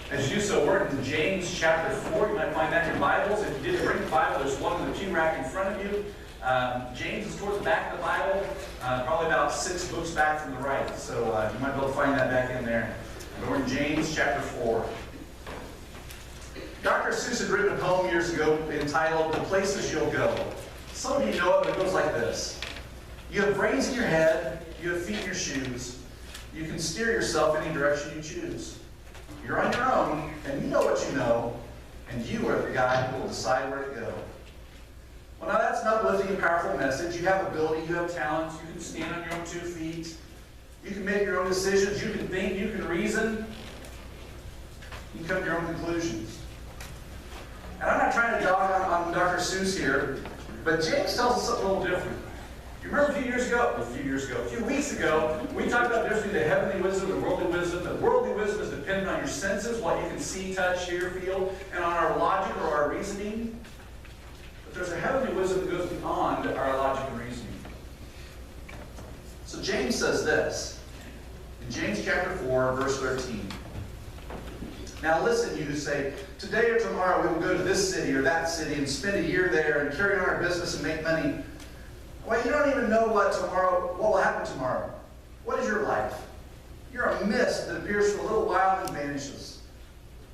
As you do so, we're in James chapter 4. You might find that in your Bibles. If you didn't bring the Bible, there's one in the pew rack in front of you. James is towards the back of the Bible, probably about 6 books back from the right. So you might be able to find that back in there. But we're in James chapter 4. Dr. Seuss had written a poem years ago entitled "The Places You'll Go." Some of you know it, but it goes like this. You have brains in your head, you have feet in your shoes. You can steer yourself any direction you choose. You're on your own, and you know what you know, and you are the guy who will decide where to go. Well, now that's an uplifting and powerful message. You have ability, you have talents, you can stand on your own 2 feet. You can make your own decisions, you can think, you can reason. You can come to your own conclusions. And I'm not trying to dog on Dr. Seuss here, but James tells us something a little different. You remember a few weeks ago, we talked about the difference between the heavenly wisdom and the worldly wisdom. The worldly wisdom is dependent on your senses, what you can see, touch, hear, feel, and on our logic or our reasoning. But there's a heavenly wisdom that goes beyond our logic and reasoning. So James says this, in James chapter 4, verse 13. Now listen, you who say, today or tomorrow we will go to this city or that city and spend a year there and carry on our business and make money. Well, you don't even know what will happen tomorrow. What is your life? You're a mist that appears for a little while and vanishes.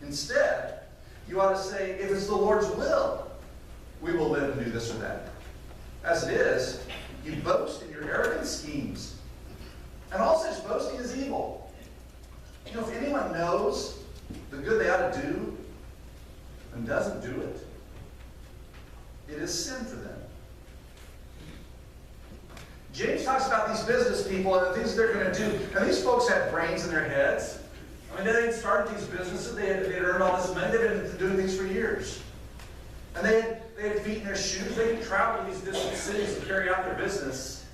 Instead, you ought to say, if it's the Lord's will, we will live and do this or that. As it is, you boast in your arrogant schemes. And all such boasting is evil. You know, if anyone knows the good they ought to do and doesn't do it, it is sin for them. James talks about these business people and the things they're going to do. And these folks had brains in their heads. I mean, they had started these businesses. They had earned all this money. They've been doing things for years. And they had feet in their shoes. They could travel to these distant cities to carry out their business.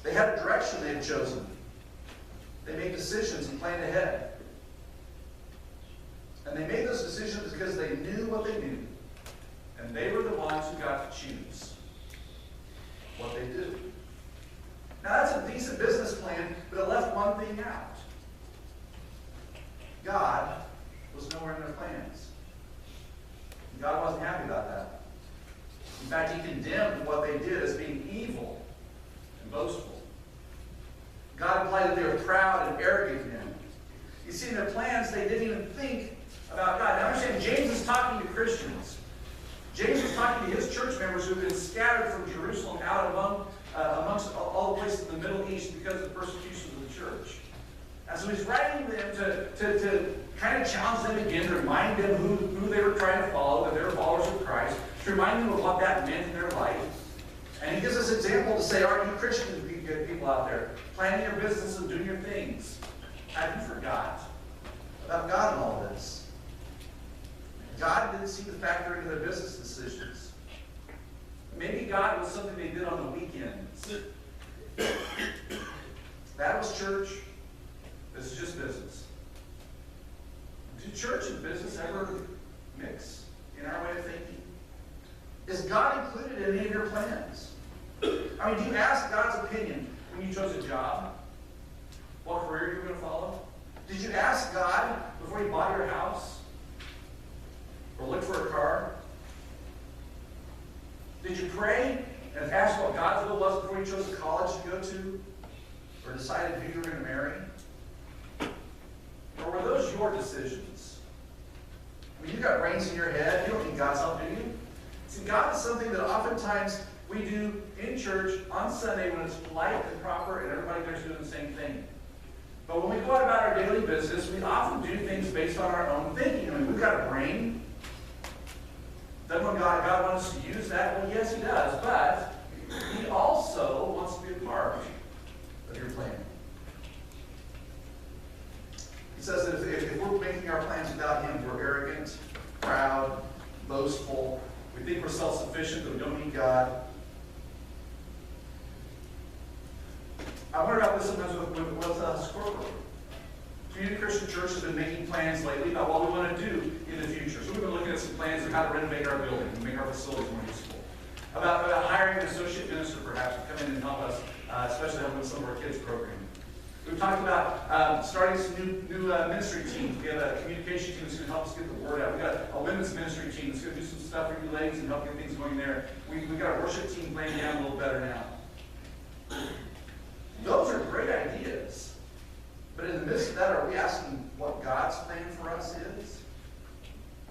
They had a direction they had chosen. They made decisions and planned ahead. And they made those decisions because they knew what they knew. And they were the ones who got to choose what they do. Now that's a decent business plan, but it left one thing out. God was nowhere in their plans. And God wasn't happy about that. In fact, he condemned what they did as being evil and boastful. God implied that they were proud and arrogant in him. You see, in their plans, they didn't even think about God. Now understand, James is talking to Christians. James was talking to his church members who had been scattered from Jerusalem out amongst all the places in the Middle East because of the persecution of the church. And so he's writing them to kind of challenge them again, to remind them who they were trying to follow, that they were followers of Christ, to remind them of what that meant in their life. And he gives us an example to say, aren't you Christian people out there, planning your business and doing your things? Have you forgot about God in all this? God didn't seem to factor into their business decisions. Maybe God was something they did on the weekends. That was church. This is just business. Do church and business ever mix in our way of thinking? Is God included in any of your plans? I mean, do you ask God's opinion when you chose a job? What career you were going to follow? Did you ask God before you bought your house? Or look for a car? Did you pray and ask what God's will was before you chose a college to go to? Or decided who you were going to marry? Or were those your decisions? I mean, you've got brains in your head. You don't need God's help, do you? See, God is something that oftentimes we do in church on Sunday when it's polite and proper and everybody there's doing the same thing. But when we go out about our daily business, we often do things based on our own thinking. I mean, we've got a brain. Doesn't God want us to use that? Well, yes, he does. But he also wants to be a part of your plan. He says that if we're making our plans without him, we're arrogant, proud, boastful. We think we're self-sufficient, that we don't need God. I wonder about this sometimes with scorecard. Community Christian Church has been making plans lately about what we want to do in the future. So we've been looking at some plans of how to renovate our building and make our facilities more useful. About hiring an associate minister perhaps to come in and help us, especially help with some of our kids' programming. We've talked about starting some new ministry teams. We have a communication team that's going to help us get the word out. We've got a women's ministry team that's going to do some stuff for you ladies and help get things going there. We've got a worship team playing down a little better now. Those are great ideas. But in the midst of that, are we asking what God's plan for us is?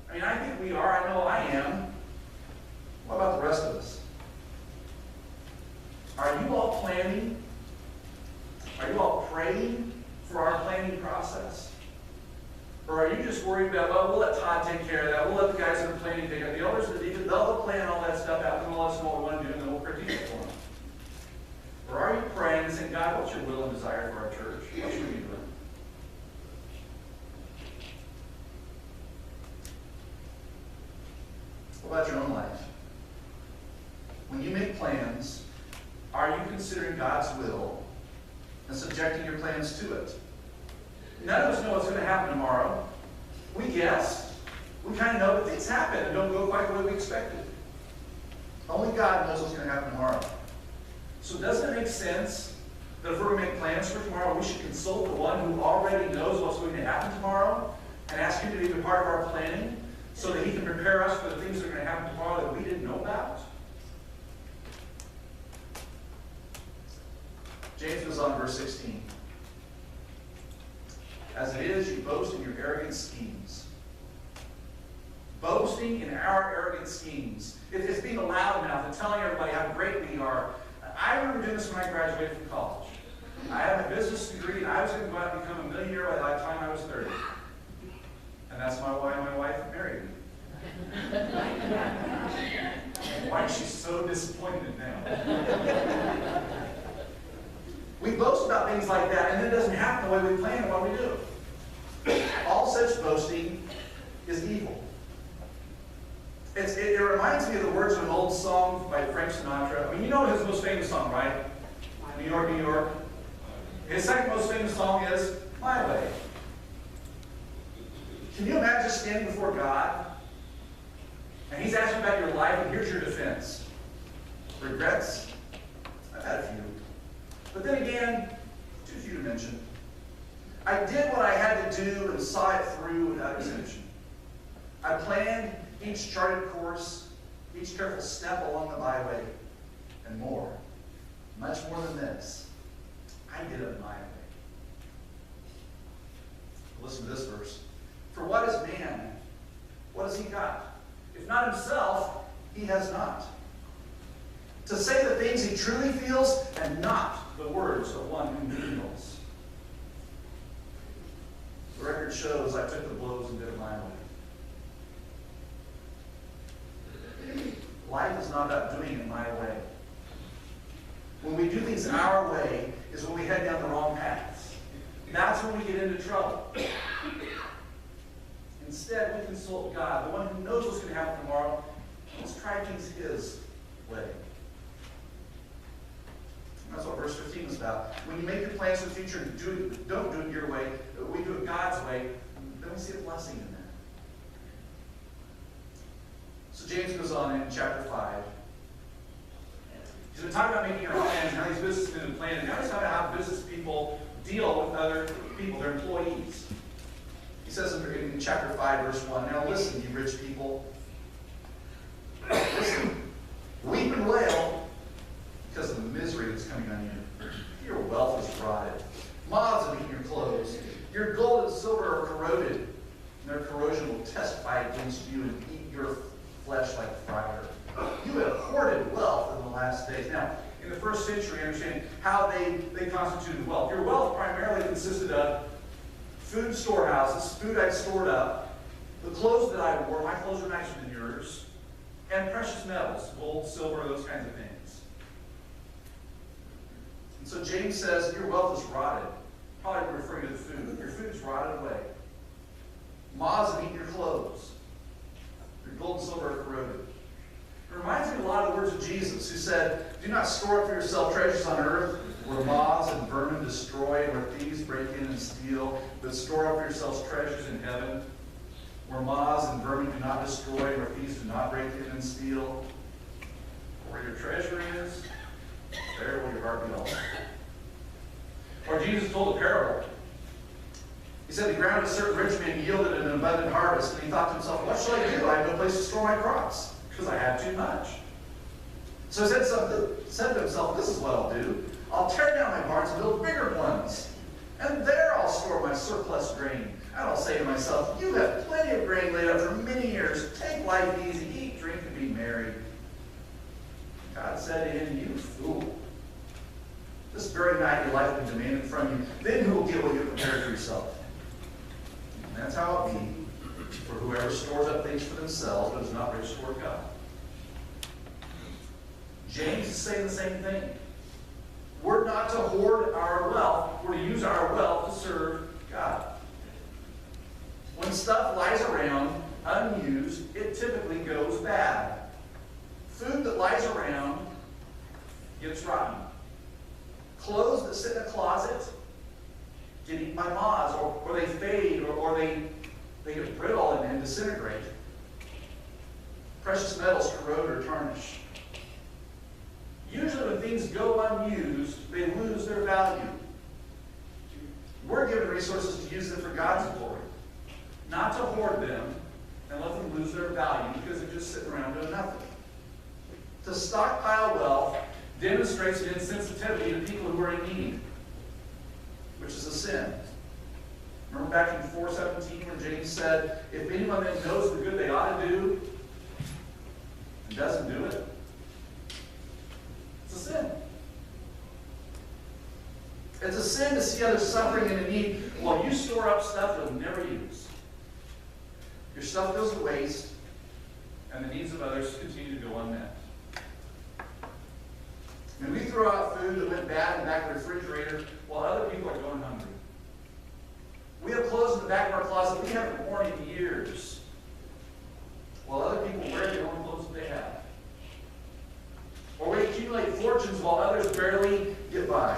I mean, I think we are. I know I am. What about the rest of us? Are you all planning? Are you all praying for our planning process? Or are you just worried about, well, we'll let Todd take care of that. We'll let the guys that are planning take care of it. The elders, they'll plan all that stuff out, and they'll let us know what we want to do, and then we'll critique it for them. Or are you praying and saying, God, what's your will and desire for our church? What should we be doing? What about your own life? When you make plans, are you considering God's will and subjecting your plans to it? None of us know what's going to happen tomorrow. We guess. We kind of know that things happen and don't go quite the way we expected. Only God knows what's going to happen tomorrow. So doesn't it make sense that if we're going to make plans for tomorrow, we should consult the one who already knows what's going to happen tomorrow and ask him to be a part of our planning so that he can prepare us for the things that are going to happen tomorrow that we didn't know about? James goes on, verse 16. As it is, you boast in your arrogant schemes. Boasting in our arrogant schemes. It's being a loudmouth and telling everybody how great we are. I remember doing this when I graduated from college. I had a business degree, and I was going to go out and become a millionaire by the time I was 30. And that's why my wife married me. Why is she so disappointed now? We boast about things like that, and then it doesn't happen the way we plan what we do. All such boasting is evil. It reminds me of the words of an old song by Frank Sinatra. I mean, you know his most famous song, right? New York, New York. His second most famous song is My Way. Can you imagine standing before God, and he's asking about your life, and here's your defense? Regrets? I've had a few. But then again, too few to mention. I did what I had to do and saw it through without exception. I planned each charted course, each careful step along the byway, and more, much more than this, I did it my way. Listen to this verse. For what is man? What has he got? If not himself, he has not. To say the things he truly feels and not the words of one whom he feels. The record shows I took the blows and did it my way. Life is not about doing it my way. When we do things our way is when we head down the wrong paths. That's when we get into trouble. Instead, we consult God, the one who knows what's going to happen tomorrow. Let's try things his way. That's what verse 15 is about. When you make your plans for the future and don't do it your way, we do it God's way, then we see a blessing in that. So James goes on in chapter 5. He's been talking about making our plans and how these businesses have been planned. And now he's talking about how business people deal with other people, their employees. He says in chapter 5, verse 1, now listen, you rich people. Listen, weep and wail because of the misery that's coming on you. Your wealth is rotted. Moths have eaten your clothes. Your gold and silver are corroded, and their corrosion will testify against you and eat your flesh like fire. You have hoarded wealth in the last days. Now, in the first century, understanding how they constituted wealth. Your wealth primarily consisted of food storehouses, food I'd stored up, the clothes that I wore, my clothes are nicer than yours, and precious metals, gold, silver, those kinds of things. And so James says, your wealth is rotted. Probably referring to the food. Your food is rotted away. Moths have eaten your clothes. Your gold and silver are corroded. It reminds me of a lot of the words of Jesus, who said, do not store up for yourself treasures on earth, where moths and vermin destroy, where thieves break in and steal, but store up for yourselves treasures in heaven, where moths and vermin do not destroy, where thieves do not break in and steal. Where your treasure is, there will your heart be also. Or Jesus told a parable. He said, the ground of a certain rich man yielded an abundant harvest, and he thought to himself, what shall I do? I have no place to store my crops, because I have too much. So he said to himself, this is what I'll do. I'll tear down my barns and build bigger ones, and there I'll store my surplus grain. And I'll say to myself, you have plenty of grain laid up for many years. Take life easy, eat, drink, and be merry. God said to him, you fool. This very night your life will be demanded from you. Then who will get what you have prepared for yourself? And that's how it be for whoever stores up things for themselves but is not rich toward God. James is saying the same thing. We're not to hoard our wealth. We're to use our wealth to serve God. When stuff lies around unused, it typically goes bad. Food that lies around gets rotten. Clothes that sit in a closet get eaten by moths, or they fade, or they get brittle and disintegrate. Precious metals corrode or tarnish. Usually when things go unused, they lose their value. We're given resources to use them for God's glory, not to hoard them and let them lose their value because they're just sitting around doing nothing. To stockpile wealth demonstrates an insensitivity to people who are in need, which is a sin. Remember back in 4:17 when James said, if anyone then knows the good they ought to do and doesn't do it, it's a sin. It's a sin to see others suffering and in need while you store up stuff you'll never use. Your stuff goes to waste, and the needs of others continue to go unmet. And we throw out food that went bad in the back of the refrigerator while other people are going hungry. We have clothes in the back of our closet we haven't worn in years, while other people wear the only clothes that they have. Or we accumulate fortunes while others barely get by.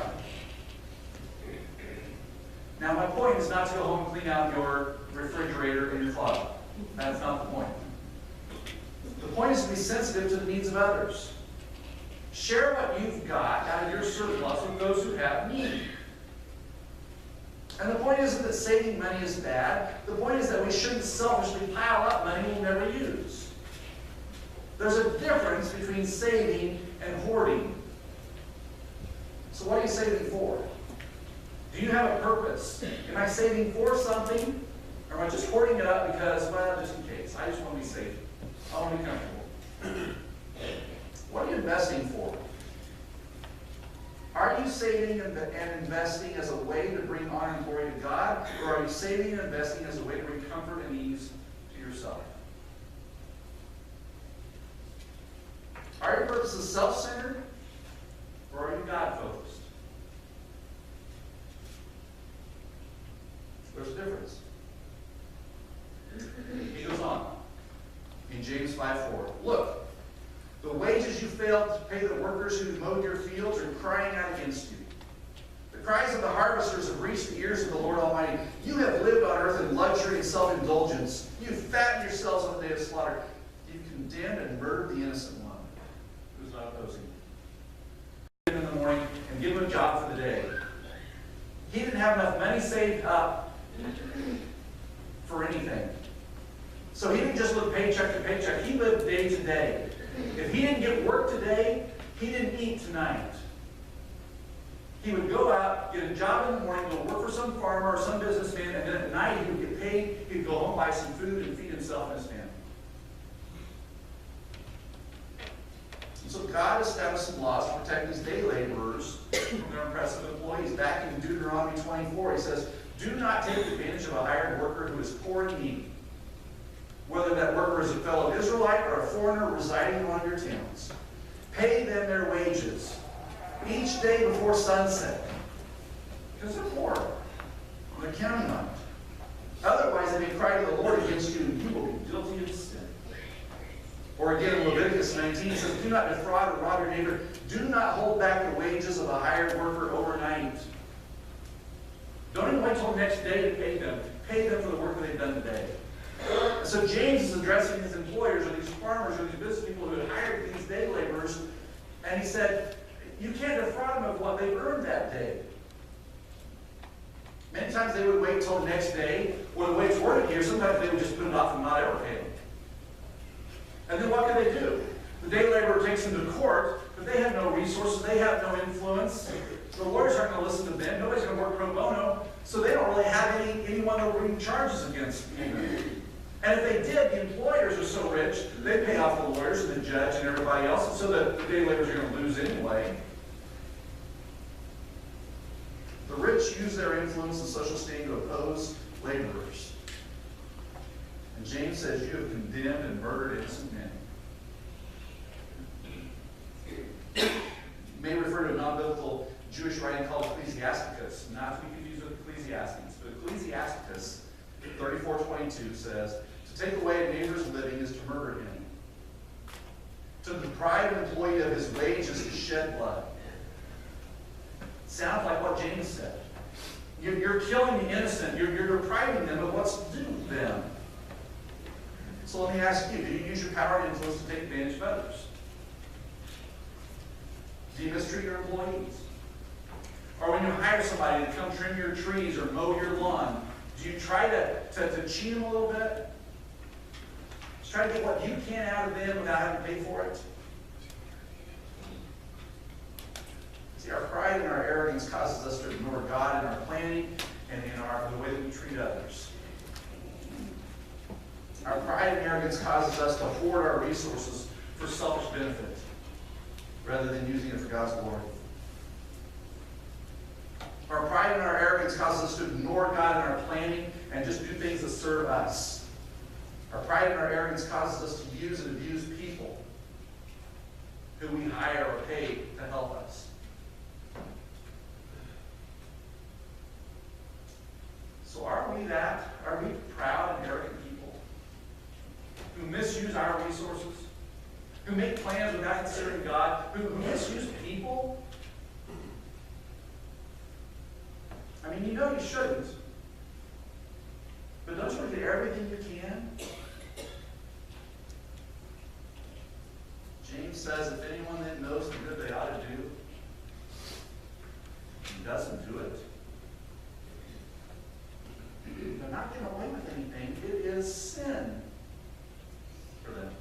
Now, my point is not to go home and clean out your refrigerator in your closet. That's not the point. The point is to be sensitive to the needs of others. Share what you've got out of your surplus with those who have need. And the point isn't that saving money is bad. The point is that we shouldn't selfishly pile up money we'll never use. There's a difference between saving and hoarding. So what are you saving for? Do you have a purpose? Am I saving for something? Or am I just hoarding it up because, well, just in case. I just want to be safe. I want to be comfortable. What are you investing for? Are you saving and investing as a way to bring honor and glory to God? Or are you saving and investing as a way to bring comfort and ease to yourself? Are your purposes self-centered? Or are you God-focused? There's a difference. He goes on in James 5:4. Look, the wages you failed to pay the workers who mowed your fields are crying out against you. The cries of the harvesters have reached the ears of the Lord Almighty. You have lived on earth in luxury and self-indulgence. You fattened yourselves on the day of slaughter. You condemned and murdered the innocent one who is not opposing you. Get him in the morning and give him a job for the day. He didn't have enough money saved up for anything. So he didn't just live paycheck to paycheck. He lived day to day. If he didn't get work today, he didn't eat tonight. He would go out, get a job in the morning, go work for some farmer or some businessman, and then at night he would get paid. He'd go home, buy some food, and feed himself and his family. And so God established some laws to protect these day laborers from their oppressive employees. Back in Deuteronomy 24, he says, do not take advantage of a hired worker who is poor and needy, whether that worker is a fellow Israelite or a foreigner residing in one of your towns. Pay them their wages each day before sunset, because they're poor and they're counting on it. Otherwise, they may cry to the Lord against you, and you will be guilty of sin. Or again, in Leviticus 19, it says, do not defraud or rob your neighbor. Do not hold back the wages of a hired worker overnight. Don't even wait till the next day to pay them. Pay them for the work that they've done today. So James is addressing his employers or these farmers or these business people who had hired these day laborers, and he said, you can't defraud them of what they've earned that day. Many times they would wait till the next day, or the wait toward a year. Sometimes they would just put it off and not ever pay them. And then what can they do? The day laborer takes them to court, but they have no resources, they have no influence. The lawyers aren't going to listen to them. Nobody's going to work pro bono, so they don't really have anyone to bring charges against them. And if they did, the employers are so rich, they pay off the lawyers and the judge and everybody else, and so the day laborers are going to lose anyway. The rich use their influence and social standing to oppose laborers. And James says, you have condemned and murdered innocent men. You may refer to a non-biblical Jewish writing called Ecclesiasticus, not to be confused with Ecclesiastes. But Ecclesiasticus 34:22 says, to take away a neighbor's living is to murder him. To deprive an employee of his wage is to shed blood. Sounds like what James said. You're killing the innocent. You're depriving them of what's due to them. So let me ask you, do you use your power and influence to take advantage of others? Do you mistreat your employees? Or when you hire somebody to come trim your trees or mow your lawn, do you try to cheat them a little bit? Just try to get what you can out of them without having to pay for it? See, our pride and our arrogance causes us to ignore God in our planning and in the way that we treat others. Our pride and arrogance causes us to hoard our resources for selfish benefit rather than using it for God's glory. Our pride and our arrogance causes us to ignore God in our planning and just do things that serve us. Our pride and our arrogance causes us to use and abuse people who we hire or pay to help us. So are we that? Are we proud and arrogant people who misuse our resources? Who make plans without considering God? Who misuse people? I mean, you know you shouldn't. But don't you do everything you can? James says, if anyone that knows the good they ought to do and doesn't do it, they're not getting away with anything. It is sin for them.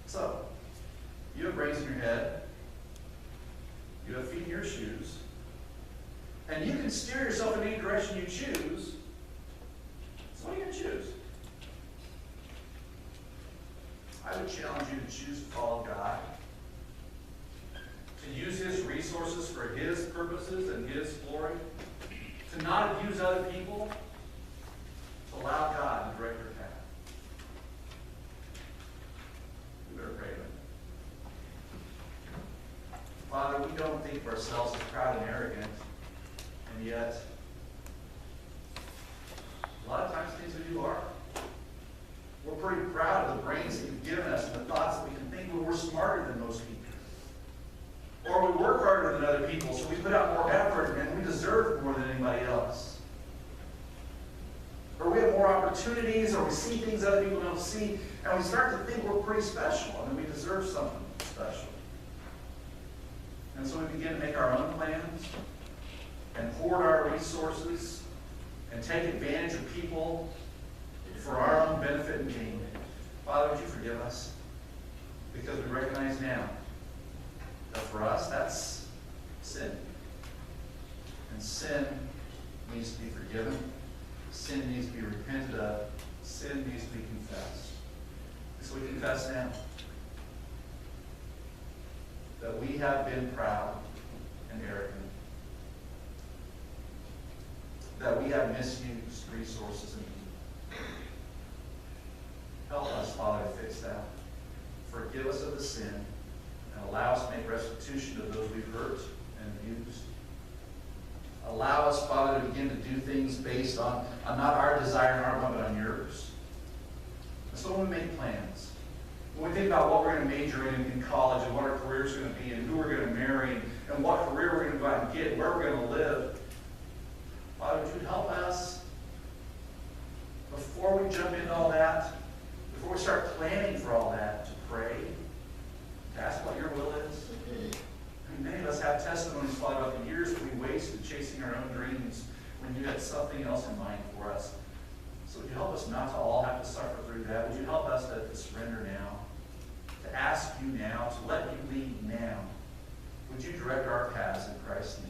So, you have brains in your head. You have feet in your shoes. And you can steer yourself in any direction you choose. So what are you going to choose? I would challenge you to choose to follow God. To use His resources for His purposes and His glory. To not abuse other people. To allow God to direct your path. We better pray. Father, we don't think of ourselves as proud and arrogant. And yet, a lot of times things we do are. We're pretty proud of the brains that you've given us and the thoughts that we can think we're smarter than most people. Or we work harder than other people, so we put out more effort and we deserve more than anybody else. Or we have more opportunities, or we see things other people don't see, and we start to think we're pretty special and that we deserve something special. And so we begin to make our own plans and hoard our resources and take advantage of people for our own benefit and gain. Father, would you forgive us? Because we recognize now that for us, that's sin. And sin needs to be forgiven. Sin needs to be repented of. Sin needs to be confessed. So we confess now that we have been proud and arrogant. That we have misused resources and people. Help us, Father, to fix that. Forgive us of the sin and allow us to make restitution to those we've hurt and abused. Allow us, Father, to begin to do things based on not our desire and our want, but on yours. And so when we make plans, when we think about what we're going to major in college and what our career is going to be and who we're going to marry and what career we're going to go out and get, where we're going to live, Father, would you help us before we jump into all that, before we start planning for all that, to pray, to ask what your will is? I mean, many of us have testimonies, Father, about the years that we wasted chasing for us. So would you help us not to all have to suffer through that? Would you help us to surrender now, to ask you now, to let you lead now? Would you direct our paths in Christ's name?